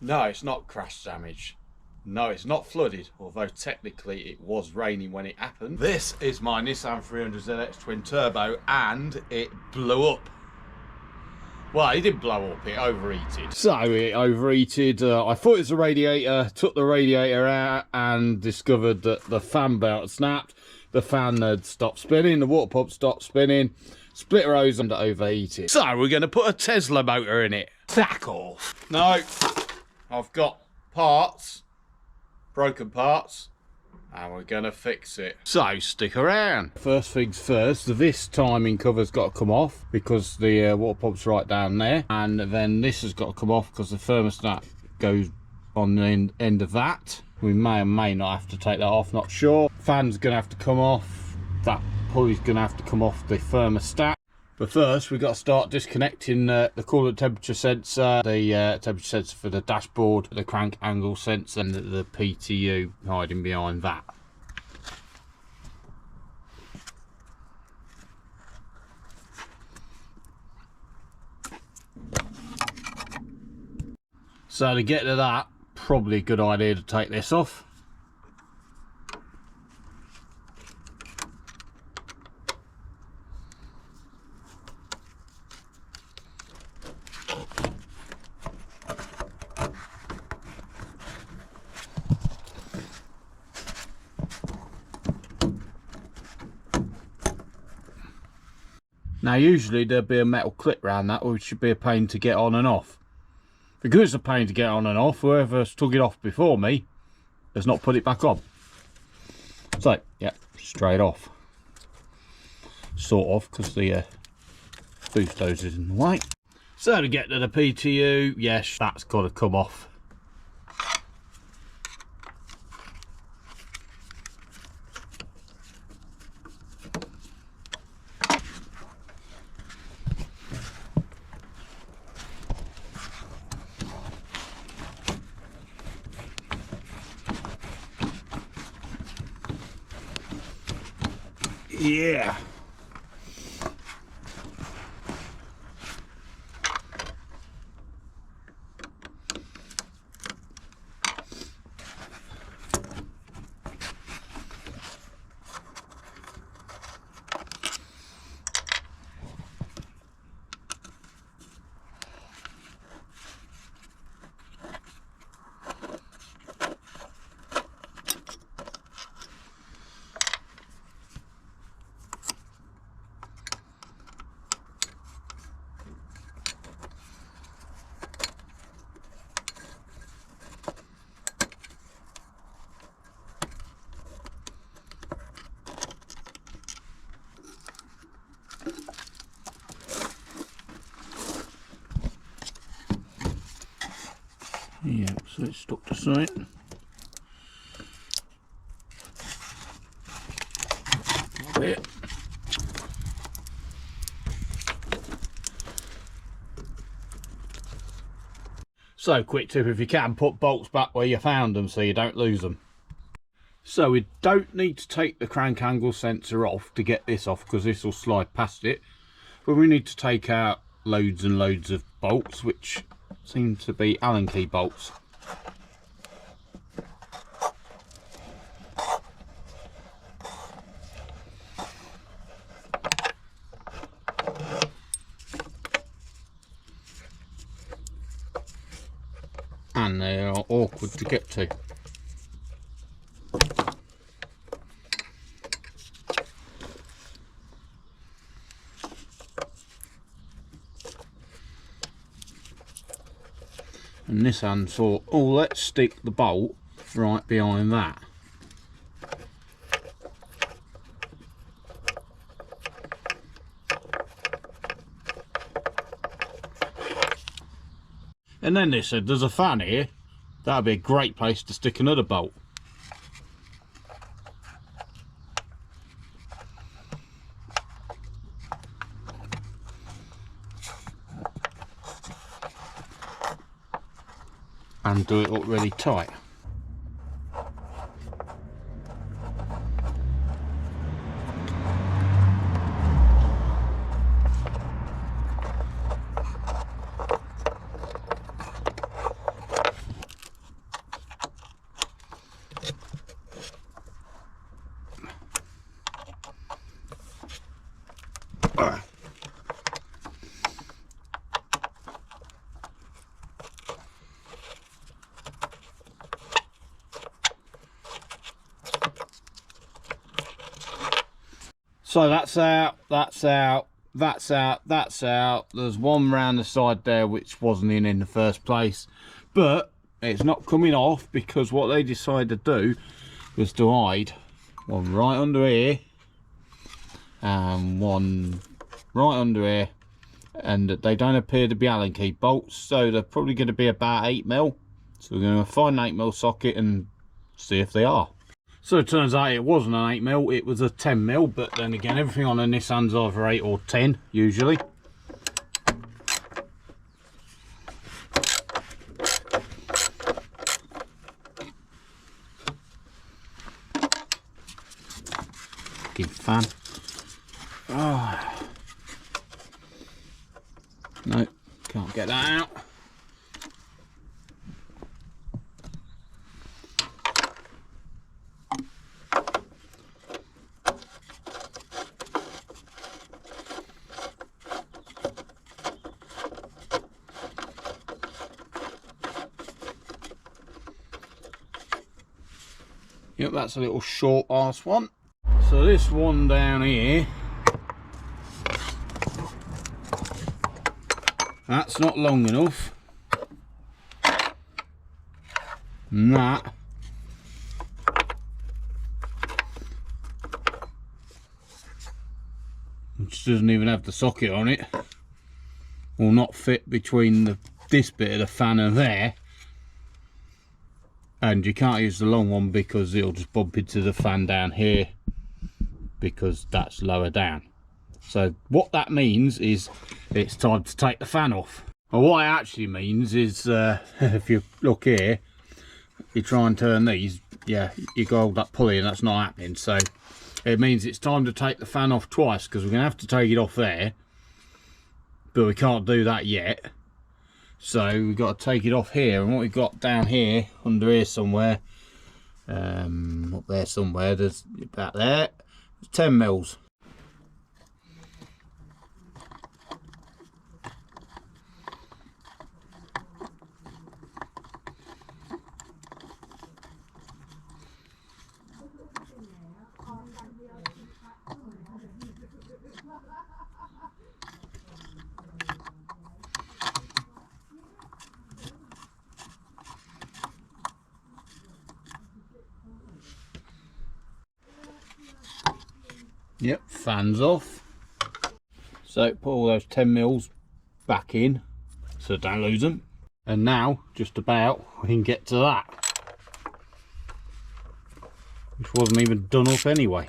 No, it's not crash damage. No, it's not flooded, although technically it was raining when it happened. This is my Nissan 300Zx twin turbo, and it blew up. Well, it didn't blow up, it overheated. So it overheated. I thought it was a radiator, took the radiator out and discovered that the fan belt had snapped. The fan had stopped spinning, the water pump stopped spinning, splitter hose and overheated. So we're going to put a Tesla motor in it. Sack off. No, I've got parts, broken parts, and we're going to fix it. So stick around. First things first, this timing cover's got to come off because the water pump's right down there, and then this has got to come off because the thermostat goes on the end of that. We may or may not have to take that off, not sure. Fan's going to have to come off. That pulley's going to have to come off the thermostat. But first, we've got to start disconnecting the coolant temperature sensor, the temperature sensor for the dashboard, the crank angle sensor, and the PTU hiding behind that. So to get to that, probably a good idea to take this off. Now usually there'd be a metal clip around that, which should be a pain to get on and off. Because it's a pain to get on and off, whoever's took it off before me has not put it back on. So, yeah, straight off. Sort of, because the boost hose is in the way. So to get to the PTU, yes, that's got to come off. Yeah. Yeah, so it's stuck to site. Bit. So quick tip, if you can, put bolts back where you found them so you don't lose them. So we don't need to take the crank angle sensor off to get this off because this will slide past it, but we need to take out loads and loads of bolts, which seem to be Allen key bolts. And they are awkward to get to. And Nissan thought, oh, let's stick the bolt right behind that. And then they said, there's a fan here, that'd be a great place to stick another bolt. And do it up really tight. So that's out, that's out, that's out, that's out. There's one round the side there which wasn't in the first place, but it's not coming off because what they decided to do was to hide one right under here and one right under here, and they don't appear to be Allen key bolts, so they're probably going to be about 8mm. So we're going to find an 8mm socket and see if they are. So it turns out it wasn't an 8mm, it was a 10mm, but then again, everything on a Nissan's either 8 or 10 usually. Fucking fan. Oh. No, can't get that out. Yep, that's a little short arse one. So this one down here, that's not long enough. And that which doesn't even have the socket on it, will not fit between this bit of the fan and there. And you can't use the long one because it'll just bump into the fan down here because that's lower down. So what that means is it's time to take the fan off. Well, what it actually means is if you look here, you try and turn these, yeah, you go hold that pulley and that's not happening. So it means it's time to take the fan off twice, because we're going to have to take it off there, but we can't do that yet. So we've got to take it off here, and what we've got down here, under here somewhere, up there somewhere, there's about there, 10mm. Yep, fans off. So put all those 10mm back in so don't lose them. And now just about we can get to that, which wasn't even done up anyway.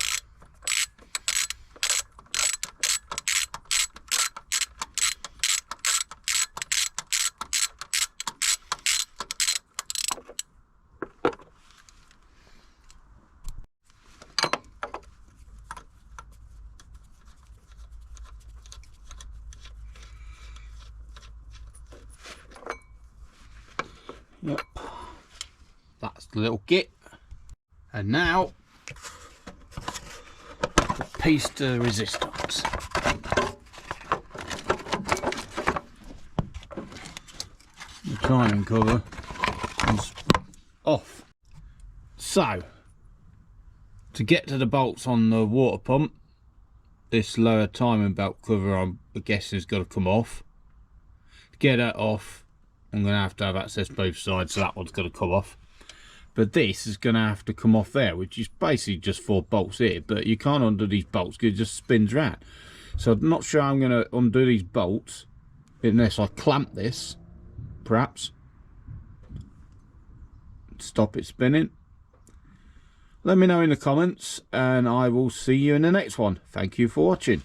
Yep, that's the little kit. And now the piece de resistance. The timing cover is off. So to get to the bolts on the water pump, this lower timing belt cover I'm guessing has got to come off. To get that off, I'm going to have access both sides, so that one's got to come off. But this is going to have to come off there, which is basically just 4 bolts here, but you can't undo these bolts because it just spins around. So I'm not sure I'm going to undo these bolts unless I clamp this, perhaps. Stop it spinning. Let me know in the comments, and I will see you in the next one. Thank you for watching.